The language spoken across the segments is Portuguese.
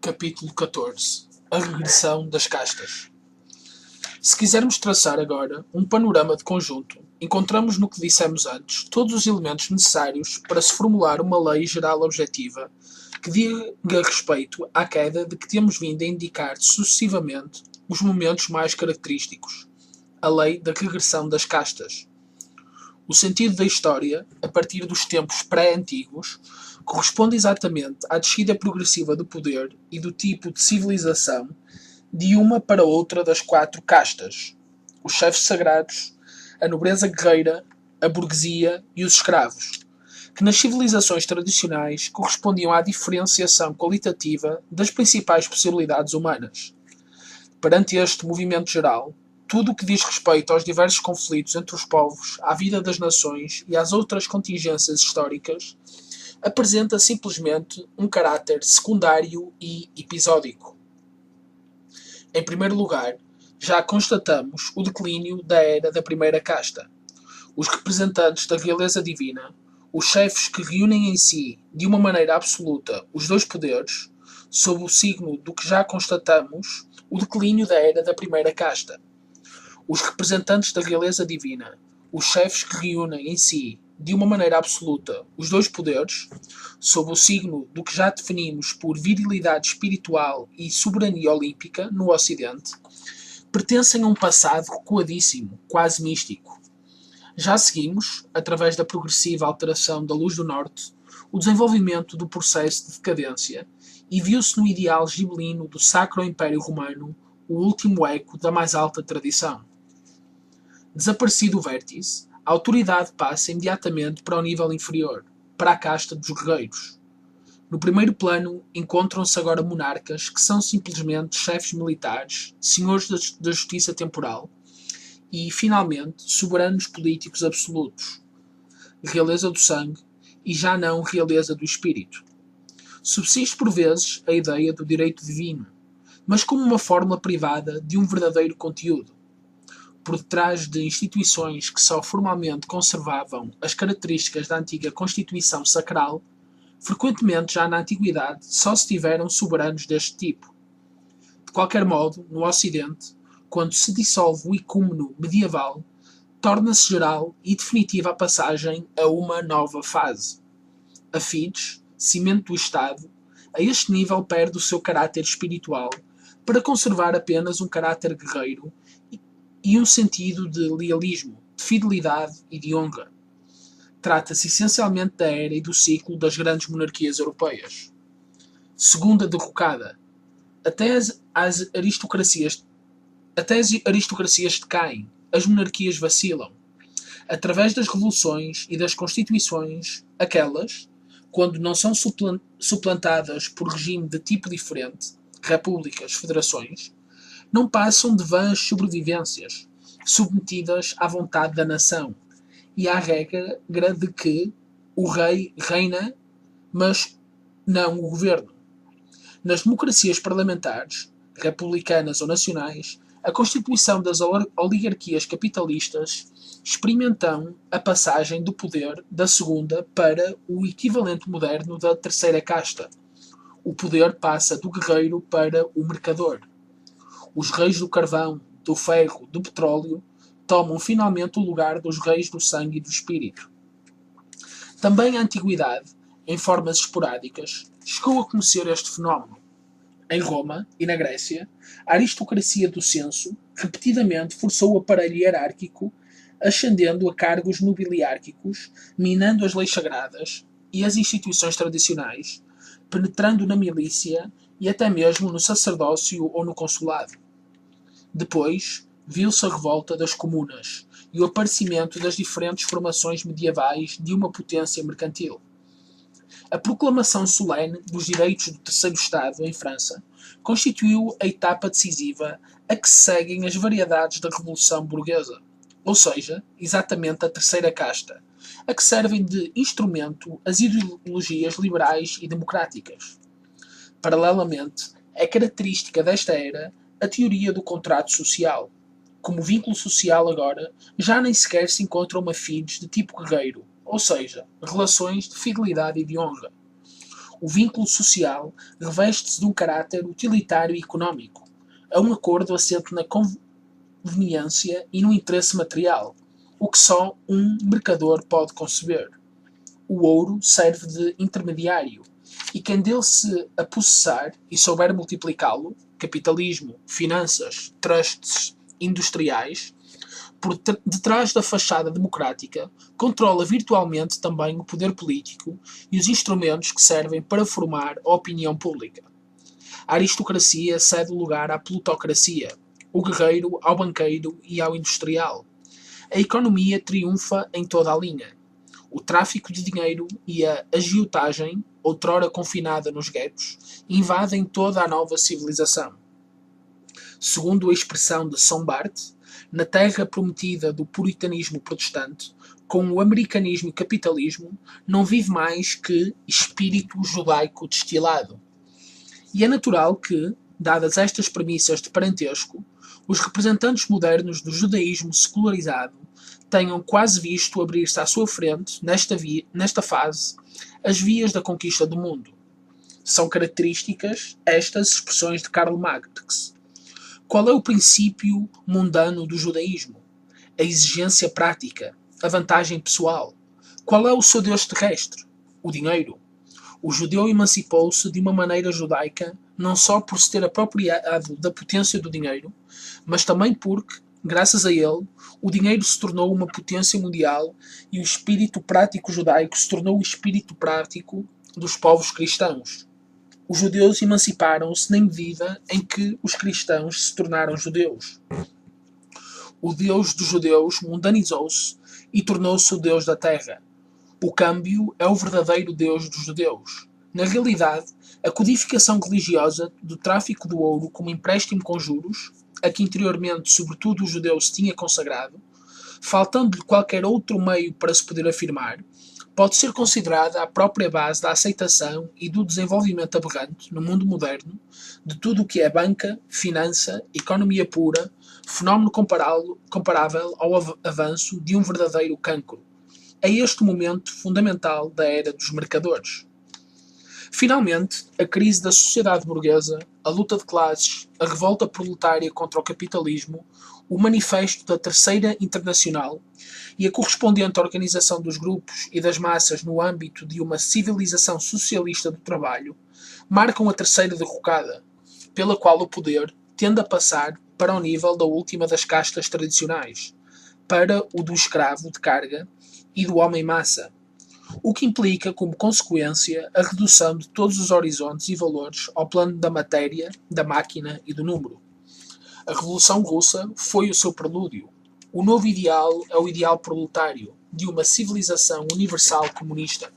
Capítulo 14. A regressão das castas. Se quisermos traçar agora um panorama de conjunto, encontramos no que dissemos antes todos os elementos necessários para se formular uma lei geral objetiva que diga respeito à queda de que temos vindo a indicar sucessivamente os momentos mais característicos. A lei da regressão das castas. O sentido da história, a partir dos tempos pré-antigos, corresponde exatamente à descida progressiva do poder e do tipo de civilização de uma para outra das 4 castas: os chefes sagrados, a nobreza guerreira, a burguesia e os escravos, que nas civilizações tradicionais correspondiam à diferenciação qualitativa das principais possibilidades humanas. Perante este movimento geral, tudo o que diz respeito aos diversos conflitos entre os povos, à vida das nações e às outras contingências históricas, apresenta simplesmente um caráter secundário e episódico. Em primeiro lugar, já constatamos o declínio da era da primeira casta. Os representantes da realeza divina, os chefes que reúnem em si, de uma maneira absoluta, os dois poderes, sob o signo do que já constatamos, o declínio da era da primeira casta. Os representantes da realeza divina, os chefes que reúnem em si, de uma maneira absoluta, os dois poderes, sob o signo do que já definimos por virilidade espiritual e soberania olímpica no Ocidente, pertencem a um passado recuadíssimo, quase místico. Já seguimos, através da progressiva alteração da luz do norte, o desenvolvimento do processo de decadência e viu-se no ideal gibelino do Sacro Império Romano o último eco da mais alta tradição. Desaparecido o vértice, a autoridade passa imediatamente para o nível inferior, para a casta dos guerreiros. No primeiro plano encontram-se agora monarcas que são simplesmente chefes militares, senhores da justiça temporal e, finalmente, soberanos políticos absolutos, realeza do sangue e já não realeza do espírito. Subsiste por vezes a ideia do direito divino, mas como uma fórmula privada de um verdadeiro conteúdo. Por detrás de instituições que só formalmente conservavam as características da antiga Constituição Sacral, frequentemente já na Antiguidade só se tiveram soberanos deste tipo. De qualquer modo, no Ocidente, quando se dissolve o icúmeno medieval, torna-se geral e definitiva a passagem a uma nova fase. A fides, cimento do Estado, a este nível perde o seu caráter espiritual para conservar apenas um caráter guerreiro e um sentido de lealismo, de fidelidade e de honra. Trata-se essencialmente da era e do ciclo das grandes monarquias europeias. Segunda derrocada. Até as aristocracias decaem, as monarquias vacilam. Através das revoluções e das constituições, aquelas, quando não são suplantadas por regime de tipo diferente, repúblicas, federações, não passam de vãs sobrevivências, submetidas à vontade da nação e à regra de que o rei reina, mas não o governo. Nas democracias parlamentares, republicanas ou nacionais, a constituição das oligarquias capitalistas experimentam a passagem do poder da segunda para o equivalente moderno da terceira casta. O poder passa do guerreiro para o mercador. Os reis do carvão, do ferro, do petróleo tomam finalmente o lugar dos reis do sangue e do espírito. Também a antiguidade, em formas esporádicas, chegou a conhecer este fenómeno. Em Roma e na Grécia, a aristocracia do censo repetidamente forçou o aparelho hierárquico, ascendendo a cargos nobiliárquicos, minando as leis sagradas e as instituições tradicionais, penetrando na milícia e até mesmo no sacerdócio ou no consulado. Depois, viu-se a revolta das comunas e o aparecimento das diferentes formações medievais de uma potência mercantil. A proclamação solene dos direitos do terceiro Estado em França constituiu a etapa decisiva a que se seguem as variedades da Revolução Burguesa, ou seja, exatamente a terceira casta, a que servem de instrumento as ideologias liberais e democráticas. Paralelamente, é característica desta era a teoria do contrato social. Como vínculo social agora, já nem sequer se encontra uma fides de tipo guerreiro, ou seja, relações de fidelidade e de honra. O vínculo social reveste-se de um caráter utilitário e económico. É um acordo assente na conveniência e no interesse material, o que só um mercador pode conceber. O ouro serve de intermediário, e quem dele se apossessar e souber multiplicá-lo, capitalismo, finanças, trusts industriais, por detrás da fachada democrática, controla virtualmente também o poder político e os instrumentos que servem para formar a opinião pública. A aristocracia cede lugar à plutocracia, o guerreiro ao banqueiro e ao industrial. A economia triunfa em toda a linha. O tráfico de dinheiro e a agiotagem, outrora confinada nos guetos, invadem toda a nova civilização. Segundo a expressão de Sombart, na terra prometida do puritanismo protestante, com o americanismo e capitalismo, não vive mais que espírito judaico destilado. E é natural que, dadas estas premissas de parentesco, os representantes modernos do judaísmo secularizado tenham quase visto abrir-se à sua frente, nesta fase, as vias da conquista do mundo. São características estas expressões de Karl Marx. Qual é o princípio mundano do judaísmo? A exigência prática, a vantagem pessoal. Qual é o seu Deus terrestre? O dinheiro. O judeu emancipou-se de uma maneira judaica não só por se ter apropriado da potência do dinheiro, mas também porque, graças a ele, o dinheiro se tornou uma potência mundial e o espírito prático judaico se tornou o espírito prático dos povos cristãos. Os judeus emanciparam-se na medida em que os cristãos se tornaram judeus. O Deus dos judeus mundanizou-se e tornou-se o Deus da terra. O câmbio é o verdadeiro Deus dos judeus. Na realidade, a codificação religiosa do tráfico do ouro como empréstimo com juros, a que anteriormente sobretudo os judeus se tinha consagrado, faltando-lhe qualquer outro meio para se poder afirmar, pode ser considerada a própria base da aceitação e do desenvolvimento aberrante, no mundo moderno, de tudo o que é banca, finança, economia pura, fenómeno comparável ao avanço de um verdadeiro cancro. É este o momento fundamental da era dos mercadores. Finalmente, a crise da sociedade burguesa, a luta de classes, a revolta proletária contra o capitalismo, o manifesto da Terceira Internacional e a correspondente organização dos grupos e das massas no âmbito de uma civilização socialista do trabalho, marcam a terceira derrocada, pela qual o poder tende a passar para o nível da última das castas tradicionais, para o do escravo de carga e do homem-massa, o que implica como consequência a redução de todos os horizontes e valores ao plano da matéria, da máquina e do número. A Revolução Russa foi o seu prelúdio. O novo ideal é o ideal proletário, de uma civilização universal comunista.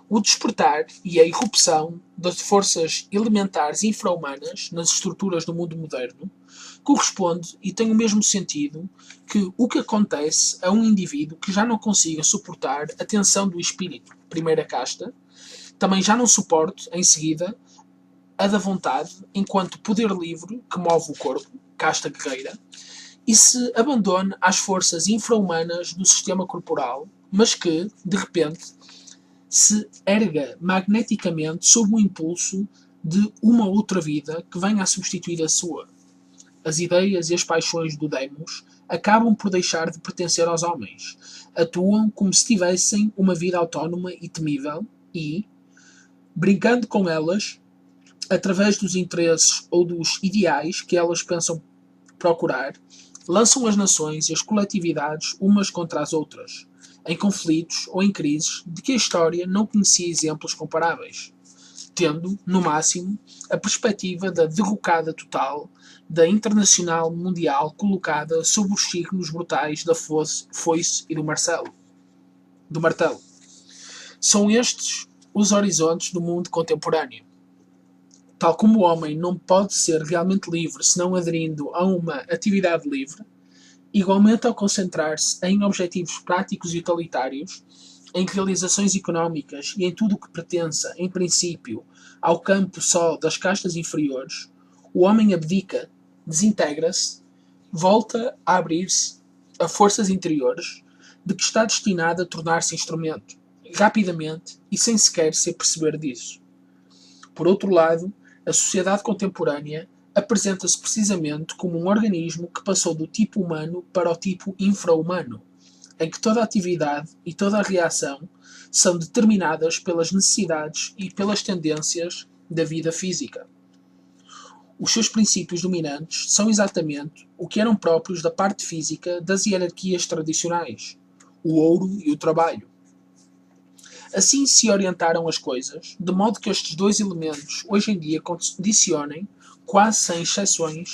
O despertar e a irrupção das forças elementares infra-humanas nas estruturas do mundo moderno corresponde e tem o mesmo sentido que o que acontece a um indivíduo que já não consiga suportar a tensão do espírito, primeira casta, também já não suporte, em seguida, a da vontade, enquanto poder livre que move o corpo, casta guerreira, e se abandone às forças infra-humanas do sistema corporal, mas que, de repente, se erga magneticamente sob o impulso de uma outra vida que venha a substituir a sua. As ideias e as paixões do demos acabam por deixar de pertencer aos homens. Atuam como se tivessem uma vida autónoma e temível e, brincando com elas, através dos interesses ou dos ideais que elas pensam procurar, lançam as nações e as coletividades umas contra as outras, em conflitos ou em crises de que a história não conhecia exemplos comparáveis, tendo, no máximo, a perspectiva da derrocada total da internacional mundial colocada sob os signos brutais da foice e do martelo. São estes os horizontes do mundo contemporâneo. Tal como o homem não pode ser realmente livre senão aderindo a uma atividade livre, igualmente ao concentrar-se em objetivos práticos e utilitários, em realizações económicas e em tudo o que pertença, em princípio, ao campo só das castas inferiores, o homem abdica, desintegra-se, volta a abrir-se a forças interiores de que está destinado a tornar-se instrumento. rapidamente e sem sequer se aperceber disso. Por outro lado, a sociedade contemporânea apresenta-se precisamente como um organismo que passou do tipo humano para o tipo infra-humano, em que toda a atividade e toda a reação são determinadas pelas necessidades e pelas tendências da vida física. Os seus princípios dominantes são exatamente o que eram próprios da parte física das hierarquias tradicionais, o ouro e o trabalho. Assim se orientaram as coisas, de modo que estes dois elementos hoje em dia condicionem, quase sem exceções,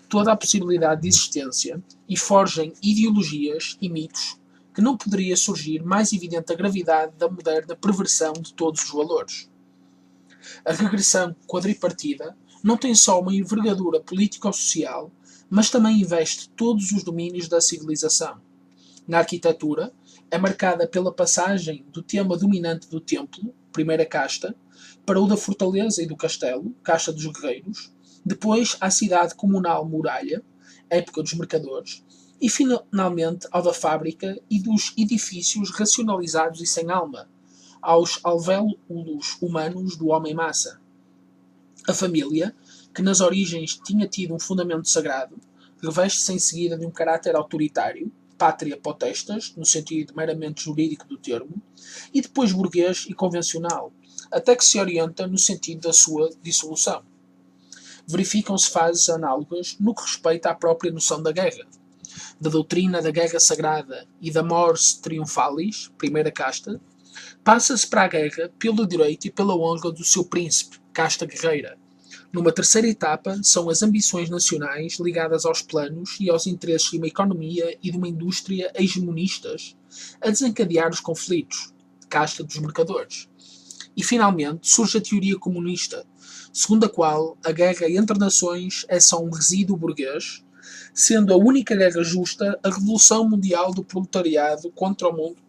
toda a possibilidade de existência e forjem ideologias e mitos que não poderia surgir mais evidente a gravidade da moderna perversão de todos os valores. A regressão quadripartida não tem só uma envergadura político-social, mas também investe todos os domínios da civilização. Na arquitetura, é marcada pela passagem do tema dominante do templo, primeira casta, para o da fortaleza e do castelo, casta dos guerreiros, depois à cidade comunal muralha, época dos mercadores, e finalmente ao da fábrica e dos edifícios racionalizados e sem alma, aos alvéolos humanos do homem-massa. A família, que nas origens tinha tido um fundamento sagrado, reveste-se em seguida de um caráter autoritário, pátria potestas, no sentido meramente jurídico do termo, e depois burguês e convencional, até que se orienta no sentido da sua dissolução. Verificam-se fases análogas no que respeita à própria noção da guerra, da doutrina da guerra sagrada e da mors triumphalis, primeira casta, passa-se para a guerra pelo direito e pela honra do seu príncipe, casta guerreira. Numa terceira etapa, são as ambições nacionais ligadas aos planos e aos interesses de uma economia e de uma indústria hegemonistas a desencadear os conflitos, casta dos mercadores. E, finalmente, surge a teoria comunista, segundo a qual a guerra entre nações é só um resíduo burguês, sendo a única guerra justa a revolução mundial do proletariado contra o mundo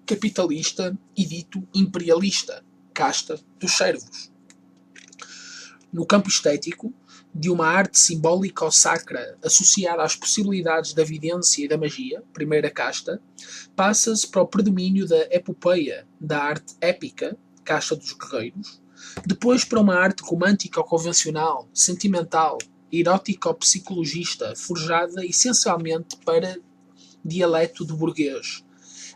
capitalista e dito imperialista, casta dos servos. No campo estético, de uma arte simbólica ou sacra associada às possibilidades da vidência e da magia, primeira casta, passa-se para o predomínio da epopeia, da arte épica, casta dos guerreiros, depois para uma arte romântica ou convencional, sentimental, erótica ou psicologista, forjada essencialmente para dialeto do burguês,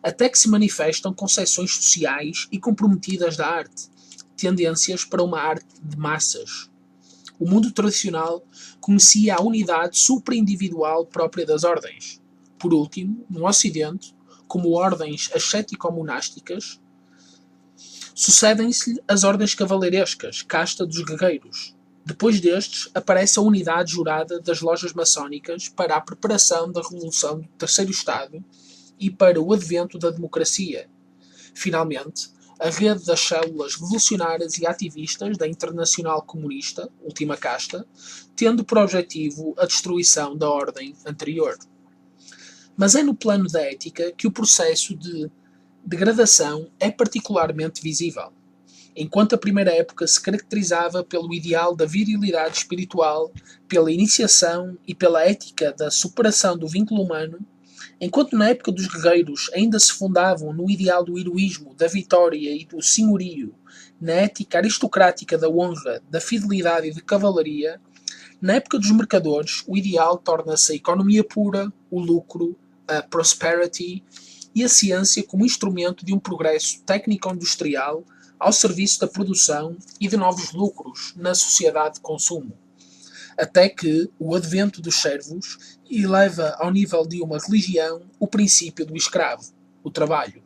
até que se manifestam concepções sociais e comprometidas da arte, tendências para uma arte de massas. O mundo tradicional conhecia a unidade supra-individual própria das ordens. Por último, no Ocidente, como ordens ascético-monásticas, sucedem-se as ordens cavaleirescas, casta dos guerreiros. Depois destes, aparece a unidade jurada das lojas maçónicas para a preparação da revolução do Terceiro Estado e para o advento da democracia. Finalmente, a rede das células revolucionárias e ativistas da Internacional Comunista, última casta, tendo por objetivo a destruição da ordem anterior. Mas é no plano da ética que o processo de degradação é particularmente visível. Enquanto a primeira época se caracterizava pelo ideal da virilidade espiritual, pela iniciação e pela ética da superação do vínculo humano, enquanto na época dos guerreiros ainda se fundavam no ideal do heroísmo, da vitória e do senhorio, na ética aristocrática da honra, da fidelidade e da cavalaria, na época dos mercadores o ideal torna-se a economia pura, o lucro, a prosperity e a ciência como instrumento de um progresso técnico-industrial ao serviço da produção e de novos lucros na sociedade de consumo. Até que o advento dos servos eleva ao nível de uma religião o princípio do escravo, o trabalho.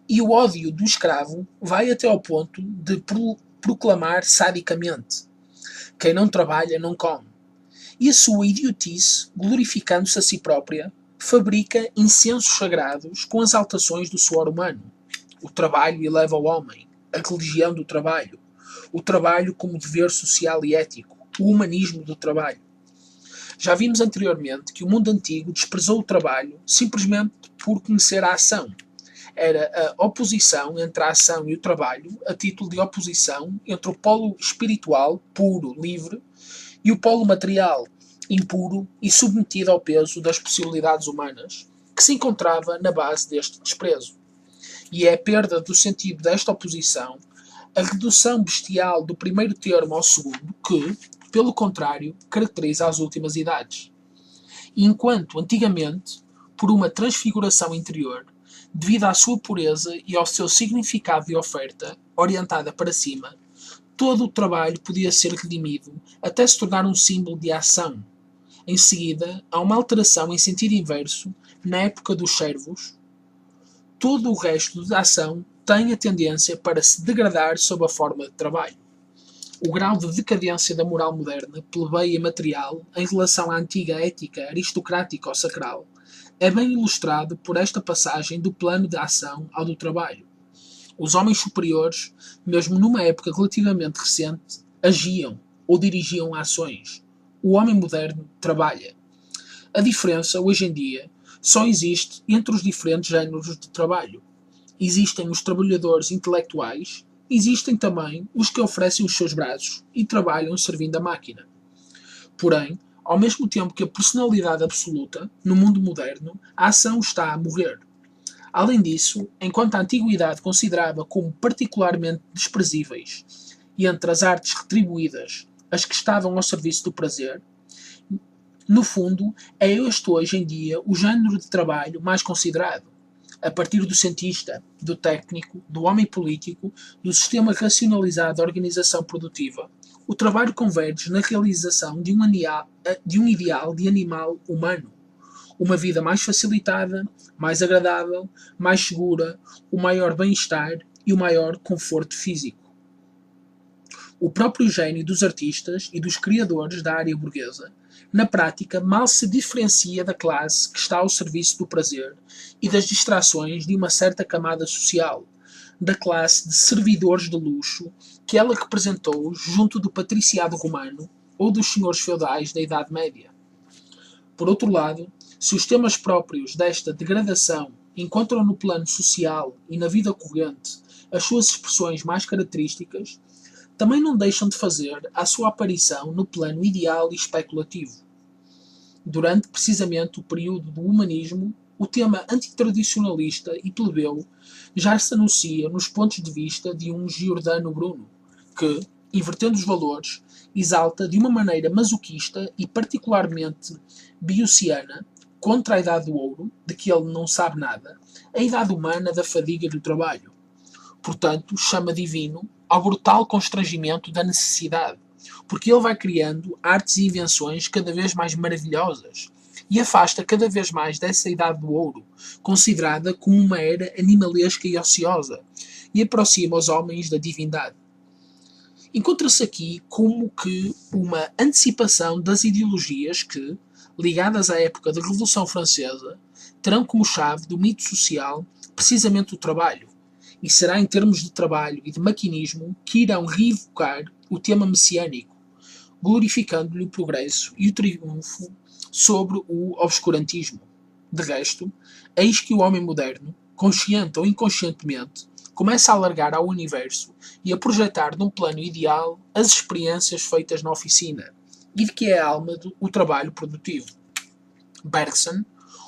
E o ódio do escravo vai até ao ponto de proclamar sadicamente: quem não trabalha não come. E a sua idiotice, glorificando-se a si própria, fabrica incensos sagrados com as exaltações do suor humano. O trabalho eleva o homem, a religião do trabalho, o trabalho como dever social e ético, o humanismo do trabalho. Já vimos anteriormente que o mundo antigo desprezou o trabalho simplesmente por conhecer a ação. Era a oposição entre a ação e o trabalho, a título de oposição entre o polo espiritual, puro, livre, e o polo material, impuro e submetido ao peso das possibilidades humanas, que se encontrava na base deste desprezo. e é a perda do sentido desta oposição, a redução bestial do primeiro termo ao segundo, que, pelo contrário, caracteriza as últimas idades. E enquanto, antigamente, por uma transfiguração interior, devido à sua pureza e ao seu significado de oferta, orientada para cima, todo o trabalho podia ser redimido até se tornar um símbolo de ação. Em seguida, há uma alteração em sentido inverso, na época dos servos. Todo o resto da ação tem a tendência para se degradar sob a forma de trabalho. O grau de decadência da moral moderna, plebeia e material, em relação à antiga ética aristocrática ou sacral, é bem ilustrado por esta passagem do plano de ação ao do trabalho. Os homens superiores, mesmo numa época relativamente recente, agiam ou dirigiam ações. O homem moderno trabalha. A diferença, hoje em dia, só existe entre os diferentes géneros de trabalho. Existem os trabalhadores intelectuais, existem também os que oferecem os seus braços e trabalham servindo a máquina. Porém, ao mesmo tempo que a personalidade absoluta, no mundo moderno, a ação está a morrer. Além disso, enquanto a antiguidade considerava como particularmente desprezíveis, e entre as artes retribuídas, as que estavam ao serviço do prazer, no fundo, é este hoje em dia o género de trabalho mais considerado. A partir do cientista, do técnico, do homem político, do sistema racionalizado de organização produtiva, o trabalho converge na realização de um ideal de animal humano. Uma vida mais facilitada, mais agradável, mais segura, o maior bem-estar e o maior conforto físico. O próprio gênio dos artistas e dos criadores da área burguesa, na prática, mal se diferencia da classe que está ao serviço do prazer e das distrações de uma certa camada social, da classe de servidores de luxo que ela representou junto do patriciado romano ou dos senhores feudais da Idade Média. Por outro lado, se os temas próprios desta degradação encontram no plano social e na vida corrente as suas expressões mais características, também não deixam de fazer a sua aparição no plano ideal e especulativo. Durante precisamente o período do humanismo, o tema antitradicionalista e plebeu já se anuncia nos pontos de vista de um Giordano Bruno, que, invertendo os valores, exalta de uma maneira masoquista e particularmente biociana, contra a idade do ouro, de que ele não sabe nada, a idade humana da fadiga do trabalho. Portanto, chama divino ao brutal constrangimento da necessidade, porque ele vai criando artes e invenções cada vez mais maravilhosas e afasta cada vez mais dessa idade do ouro, considerada como uma era animalesca e ociosa, e aproxima os homens da divindade. Encontra-se aqui como que uma antecipação das ideologias que, ligadas à época da Revolução Francesa, terão como chave do mito social precisamente o trabalho, e será em termos de trabalho e de maquinismo que irão reevocar o tema messiânico, glorificando-lhe o progresso e o triunfo sobre o obscurantismo. De resto, eis que o homem moderno, consciente ou inconscientemente, começa a alargar ao universo e a projetar num plano ideal as experiências feitas na oficina, e de que é a alma do trabalho produtivo. Bergson,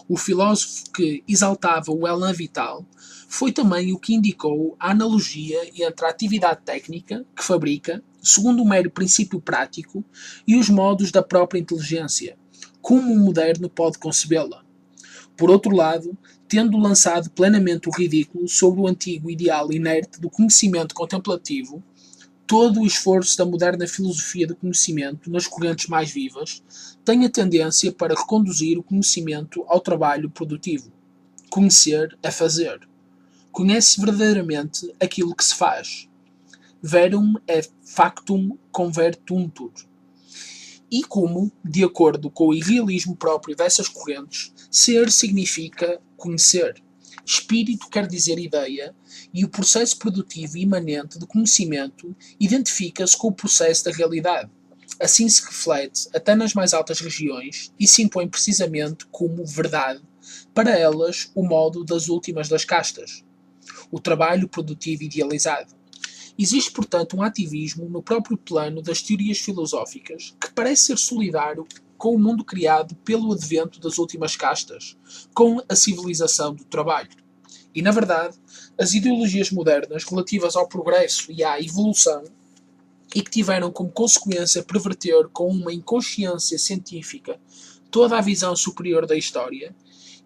o filósofo que exaltava o élan vital, foi também o que indicou a analogia entre a atividade técnica, que fabrica, segundo o mero princípio prático, e os modos da própria inteligência, como o moderno pode concebê-la. Por outro lado, tendo lançado plenamente o ridículo sobre o antigo ideal inerte do conhecimento contemplativo, todo o esforço da moderna filosofia do conhecimento nas correntes mais vivas tem a tendência para reconduzir o conhecimento ao trabalho produtivo. Conhecer é fazer. Conhece verdadeiramente aquilo que se faz. Verum et factum convertuntur. E como, de acordo com o irrealismo próprio dessas correntes, ser significa conhecer. Espírito quer dizer ideia, e o processo produtivo imanente de conhecimento identifica-se com o processo da realidade. Assim se reflete até nas mais altas regiões e se impõe precisamente como verdade, para elas, o modo das últimas das castas. O trabalho produtivo idealizado. Existe, portanto, um ativismo no próprio plano das teorias filosóficas que parece ser solidário com o mundo criado pelo advento das últimas castas, com a civilização do trabalho. E, na verdade, as ideologias modernas relativas ao progresso e à evolução e que tiveram como consequência perverter com uma inconsciência científica toda a visão superior da história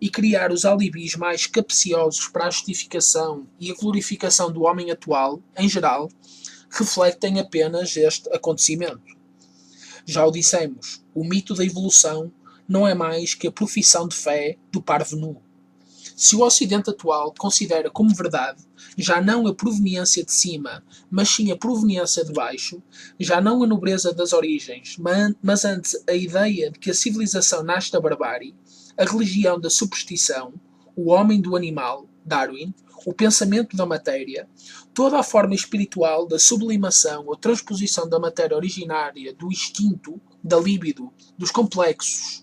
e criar os alibis mais capciosos para a justificação e a glorificação do homem atual, em geral, refletem apenas este acontecimento. Já o dissemos, o mito da evolução não é mais que a profissão de fé do parvo nu. Se o Ocidente atual considera como verdade já não a proveniência de cima, mas sim a proveniência de baixo, já não a nobreza das origens, mas antes a ideia de que a civilização nasce da barbárie, a religião da superstição, o homem do animal, Darwin, o pensamento da matéria, toda a forma espiritual da sublimação ou transposição da matéria originária do instinto, da libido, dos complexos,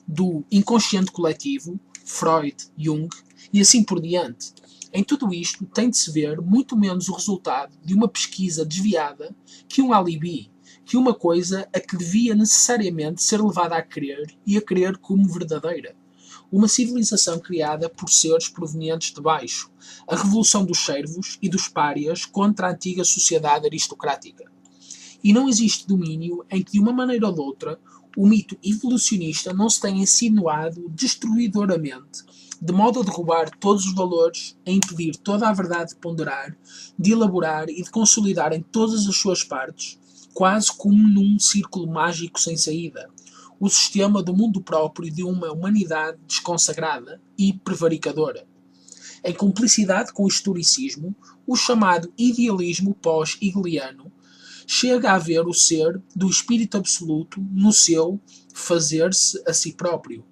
do inconsciente coletivo, Freud, Jung, e assim por diante. Em tudo isto tem de se ver muito menos o resultado de uma pesquisa desviada que um alibi, que uma coisa a que devia necessariamente ser levada a crer e a crer como verdadeira. Uma civilização criada por seres provenientes de baixo, a revolução dos servos e dos párias contra a antiga sociedade aristocrática. E não existe domínio em que, de uma maneira ou de outra, o mito evolucionista não se tenha insinuado destruidoramente, de modo a derrubar todos os valores, a impedir toda a verdade de ponderar, de elaborar e de consolidar em todas as suas partes, quase como num círculo mágico sem saída, o sistema do mundo próprio de uma humanidade desconsagrada e prevaricadora. Em cumplicidade com o historicismo, o chamado idealismo pós-hegeliano chega a ver o ser do espírito absoluto no seu fazer-se a si próprio,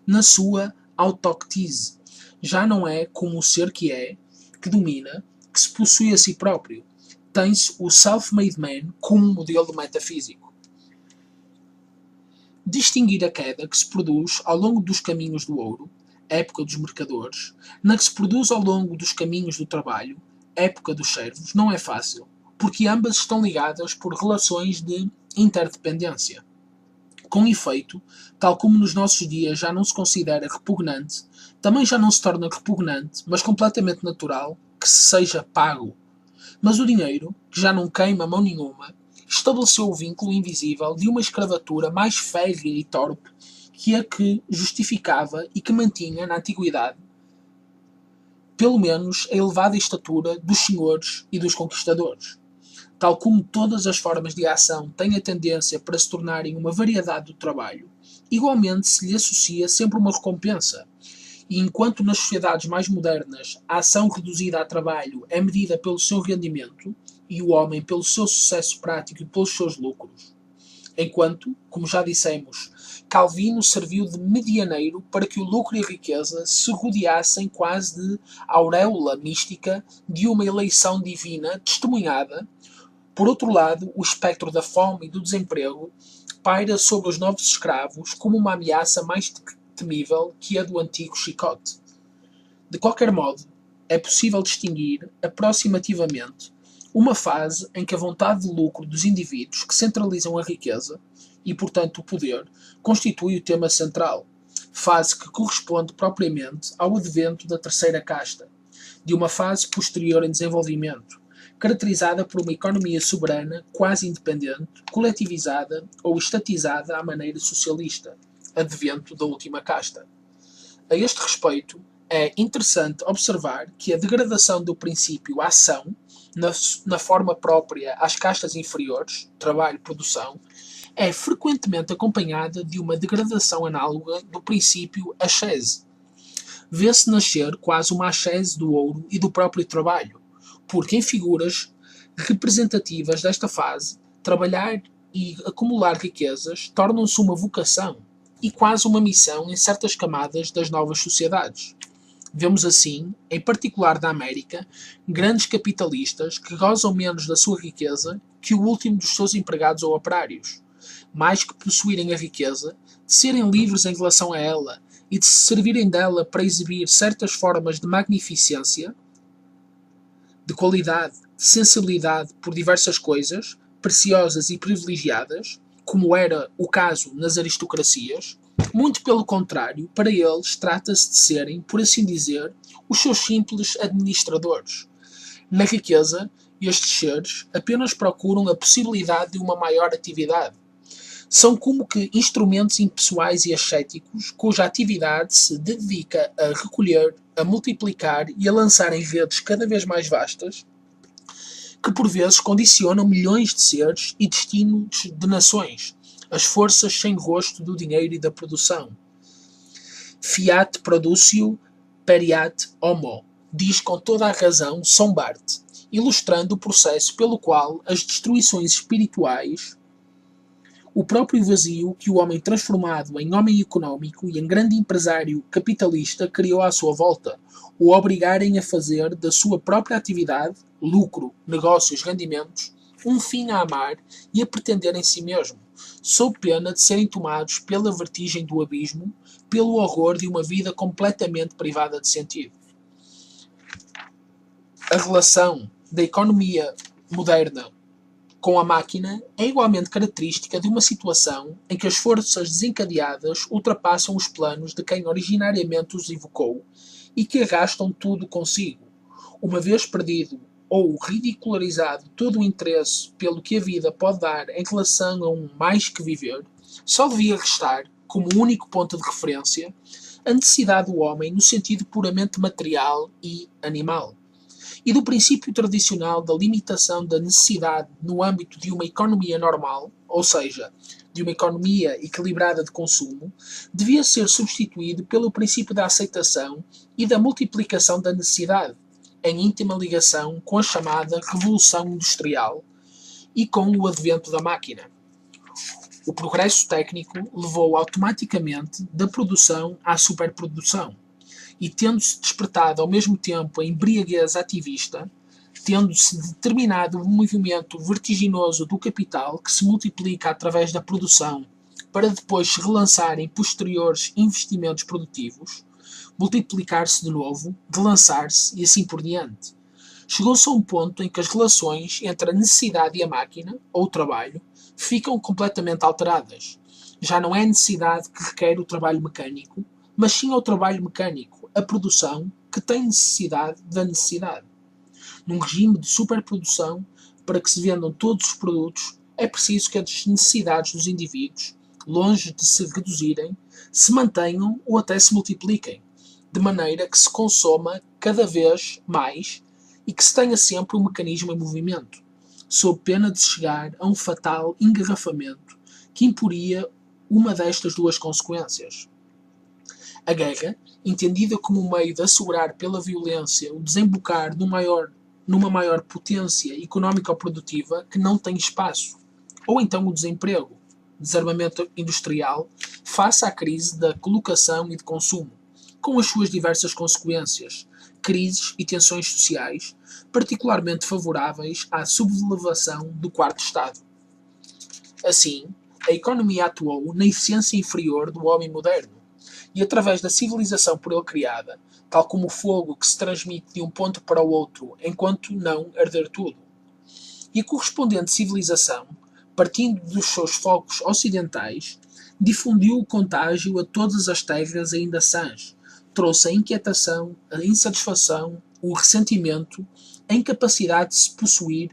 na sua autoctise. Já não é como o ser que é, que domina, que se possui a si próprio. Tem-se o self-made man como modelo metafísico. Distinguir a queda que se produz ao longo dos caminhos do ouro, época dos mercadores, na que se produz ao longo dos caminhos do trabalho, época dos servos, não é fácil, porque ambas estão ligadas por relações de interdependência. Com efeito, tal como nos nossos dias já não se considera repugnante, também já não se torna repugnante, mas completamente natural, que se seja pago. Mas o dinheiro, que já não queima mão nenhuma, estabeleceu o vínculo invisível de uma escravatura mais férrea e torpe que a que justificava e que mantinha na antiguidade, pelo menos, a elevada estatura dos senhores e dos conquistadores. Tal como todas as formas de ação têm a tendência para se tornarem uma variedade do trabalho, igualmente se lhe associa sempre uma recompensa. E enquanto nas sociedades mais modernas a ação reduzida a trabalho é medida pelo seu rendimento e o homem pelo seu sucesso prático e pelos seus lucros, enquanto, como já dissemos, Calvino serviu de medianeiro para que o lucro e a riqueza se rodeassem quase de auréola mística de uma eleição divina testemunhada. Por outro lado, o espectro da fome e do desemprego paira sobre os novos escravos como uma ameaça mais temível que a do antigo chicote. De qualquer modo, é possível distinguir, aproximativamente, uma fase em que a vontade de lucro dos indivíduos que centralizam a riqueza, e portanto o poder, constitui o tema central, fase que corresponde propriamente ao advento da terceira casta, de uma fase posterior em desenvolvimento, caracterizada por uma economia soberana, quase independente, coletivizada ou estatizada à maneira socialista, advento da última casta. A este respeito, é interessante observar que a degradação do princípio ação, na forma própria às castas inferiores, trabalho, produção, é frequentemente acompanhada de uma degradação análoga do princípio ascese. Vê-se nascer quase uma ascese do ouro e do próprio trabalho, porque em figuras representativas desta fase, trabalhar e acumular riquezas tornam-se uma vocação e quase uma missão em certas camadas das novas sociedades. Vemos assim, em particular na América, grandes capitalistas que gozam menos da sua riqueza que o último dos seus empregados ou operários, mais que possuírem a riqueza, de serem livres em relação a ela e de se servirem dela para exibir certas formas de magnificência, de qualidade, de sensibilidade por diversas coisas, preciosas e privilegiadas, como era o caso nas aristocracias, Muito pelo contrário, para eles trata-se de serem, por assim dizer, os seus simples administradores. Na riqueza, estes seres apenas procuram a possibilidade de uma maior atividade. São como que instrumentos impessoais e ascéticos cuja atividade se dedica a recolher, a multiplicar e a lançar em redes cada vez mais vastas, que por vezes condicionam milhões de seres e destinos de nações, as forças sem rosto do dinheiro e da produção. Fiat producio periat homo, diz com toda a razão Sombart, ilustrando o processo pelo qual as destruições espirituais, o próprio vazio que o homem transformado em homem económico e em grande empresário capitalista criou à sua volta, o obrigarem a fazer da sua própria atividade, lucro, negócios, rendimentos, um fim a amar e a pretender em si mesmo, sob pena de serem tomados pela vertigem do abismo, pelo horror de uma vida completamente privada de sentido. A relação da economia moderna com a máquina é igualmente característica de uma situação em que as forças desencadeadas ultrapassam os planos de quem originariamente os evocou e que arrastam tudo consigo. Uma vez perdido ou ridicularizado todo o interesse pelo que a vida pode dar em relação a um mais que viver, só devia restar, como único ponto de referência, a necessidade do homem no sentido puramente material e animal. E do princípio tradicional da limitação da necessidade no âmbito de uma economia normal, ou seja, de uma economia equilibrada de consumo, devia ser substituído pelo princípio da aceitação e da multiplicação da necessidade, em íntima ligação com a chamada Revolução Industrial e com o advento da máquina. O progresso técnico levou automaticamente da produção à superprodução, e tendo-se despertado ao mesmo tempo a embriaguez ativista, tendo-se determinado o movimento vertiginoso do capital que se multiplica através da produção para depois se relançar em posteriores investimentos produtivos, multiplicar-se de novo, relançar-se e assim por diante. Chegou-se a um ponto em que as relações entre a necessidade e a máquina, ou o trabalho, ficam completamente alteradas. Já não é a necessidade que requer o trabalho mecânico, mas sim ao trabalho mecânico, a produção, que tem necessidade da necessidade. Num regime de superprodução, para que se vendam todos os produtos, é preciso que as necessidades dos indivíduos, longe de se reduzirem, se mantenham ou até se multipliquem, de maneira que se consoma cada vez mais e que se tenha sempre um mecanismo em movimento, sob pena de se chegar a um fatal engarrafamento que imporia uma destas duas consequências. A guerra, entendida como um meio de assegurar pela violência o desembocar numa maior potência económico-produtiva que não tem espaço, ou então o desemprego, desarmamento industrial, face à crise da colocação e de consumo, com as suas diversas consequências, crises e tensões sociais, particularmente favoráveis à sublevação do quarto Estado. Assim, a economia atuou na essência inferior do homem moderno, e através da civilização por ele criada, tal como o fogo que se transmite de um ponto para o outro enquanto não arder tudo. E a correspondente civilização, partindo dos seus focos ocidentais, difundiu o contágio a todas as terras ainda sãs, trouxe a inquietação, a insatisfação, o ressentimento, a incapacidade de se possuir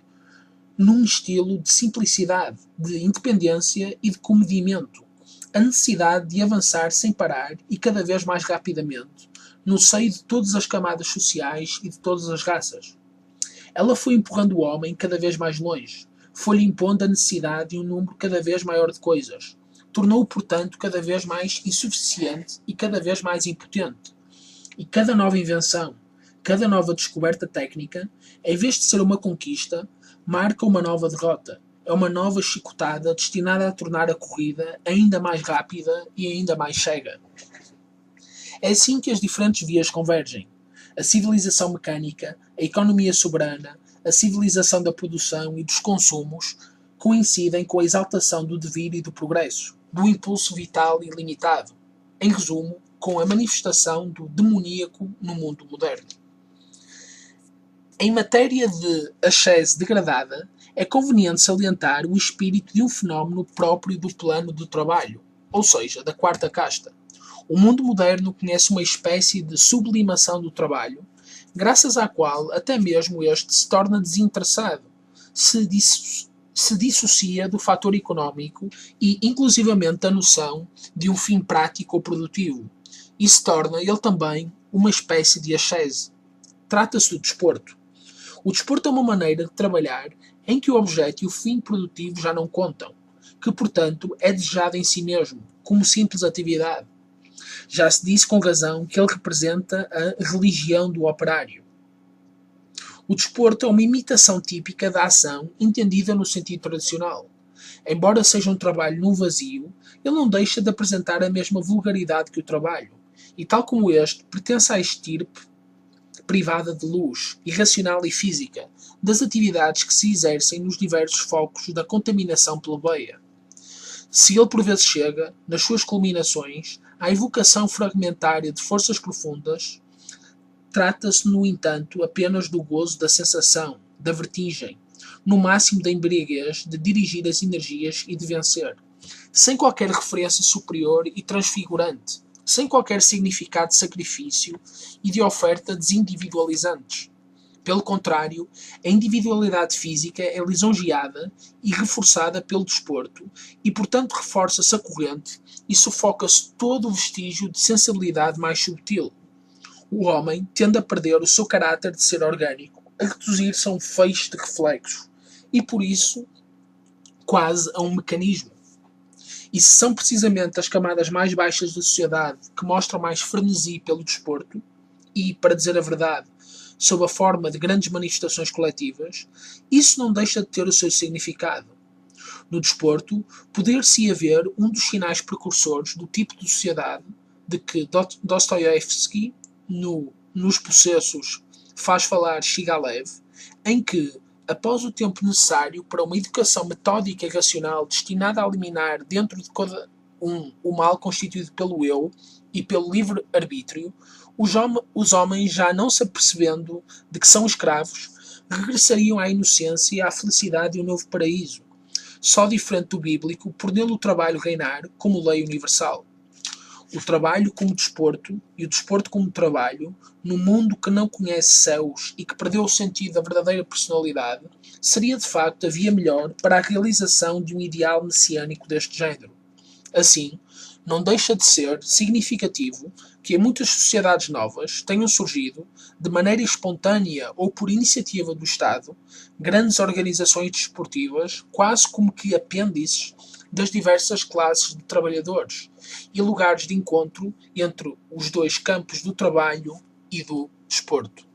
num estilo de simplicidade, de independência e de comedimento, a necessidade de avançar sem parar e cada vez mais rapidamente, no seio de todas as camadas sociais e de todas as raças. Ela foi empurrando o homem cada vez mais longe, foi-lhe impondo a necessidade de um número cada vez maior de coisas, tornou-o, portanto, cada vez mais insuficiente e cada vez mais impotente. E cada nova invenção, cada nova descoberta técnica, em vez de ser uma conquista, marca uma nova derrota. É uma nova chicotada destinada a tornar a corrida ainda mais rápida e ainda mais cega. É assim que as diferentes vias convergem. A civilização mecânica, a economia soberana, a civilização da produção e dos consumos coincidem com a exaltação do devir e do progresso, do impulso vital e ilimitado. Em resumo, com a manifestação do demoníaco no mundo moderno. Em matéria de ascese degradada, é conveniente salientar o espírito de um fenómeno próprio do plano do trabalho, ou seja, da quarta casta. O mundo moderno conhece uma espécie de sublimação do trabalho, graças à qual até mesmo este se torna desinteressado, se dissocia do fator económico e, inclusivamente, da noção de um fim prático ou produtivo, e se torna ele também uma espécie de ascese. Trata-se do desporto. O desporto é uma maneira de trabalhar em que o objeto e o fim produtivo já não contam, que, portanto, é desejado em si mesmo, como simples atividade. Já se disse com razão que ele representa a religião do operário. O desporto é uma imitação típica da ação entendida no sentido tradicional. Embora seja um trabalho no vazio, ele não deixa de apresentar a mesma vulgaridade que o trabalho, e tal como este, pertence à estirpe privada de luz, irracional e física, das atividades que se exercem nos diversos focos da contaminação plebeia. Se ele por vezes chega, nas suas culminações, à evocação fragmentária de forças profundas, trata-se, no entanto, apenas do gozo da sensação, da vertigem, no máximo da embriaguez de dirigir as energias e de vencer, sem qualquer referência superior e transfigurante, sem qualquer significado de sacrifício e de oferta desindividualizantes. Pelo contrário, a individualidade física é lisonjeada e reforçada pelo desporto e, portanto, reforça-se a corrente e sufoca-se todo o vestígio de sensibilidade mais subtil. O homem tende a perder o seu caráter de ser orgânico, a reduzir-se a um feixe de reflexos e, por isso, quase a um mecanismo. E se são precisamente as camadas mais baixas da sociedade que mostram mais frenesi pelo desporto, e, para dizer a verdade, sob a forma de grandes manifestações coletivas, isso não deixa de ter o seu significado. No desporto, poder-se-ia ver um dos sinais precursores do tipo de sociedade de que Dostoiévski, nos Possessos, faz falar Shigalev, em que, após o tempo necessário para uma educação metódica e racional destinada a eliminar dentro de cada um o mal constituído pelo eu e pelo livre-arbítrio, os homens, já não se apercebendo de que são escravos, regressariam à inocência, à felicidade e ao novo paraíso, só diferente do bíblico, por nele o trabalho reinar como lei universal. O trabalho como desporto e o desporto como trabalho, num mundo que não conhece céus e que perdeu o sentido da verdadeira personalidade, seria de facto a via melhor para a realização de um ideal messiânico deste género. Assim, não deixa de ser significativo que em muitas sociedades novas tenham surgido, de maneira espontânea ou por iniciativa do Estado, grandes organizações desportivas, quase como que apêndices das diversas classes de trabalhadores e lugares de encontro entre os dois campos do trabalho e do desporto.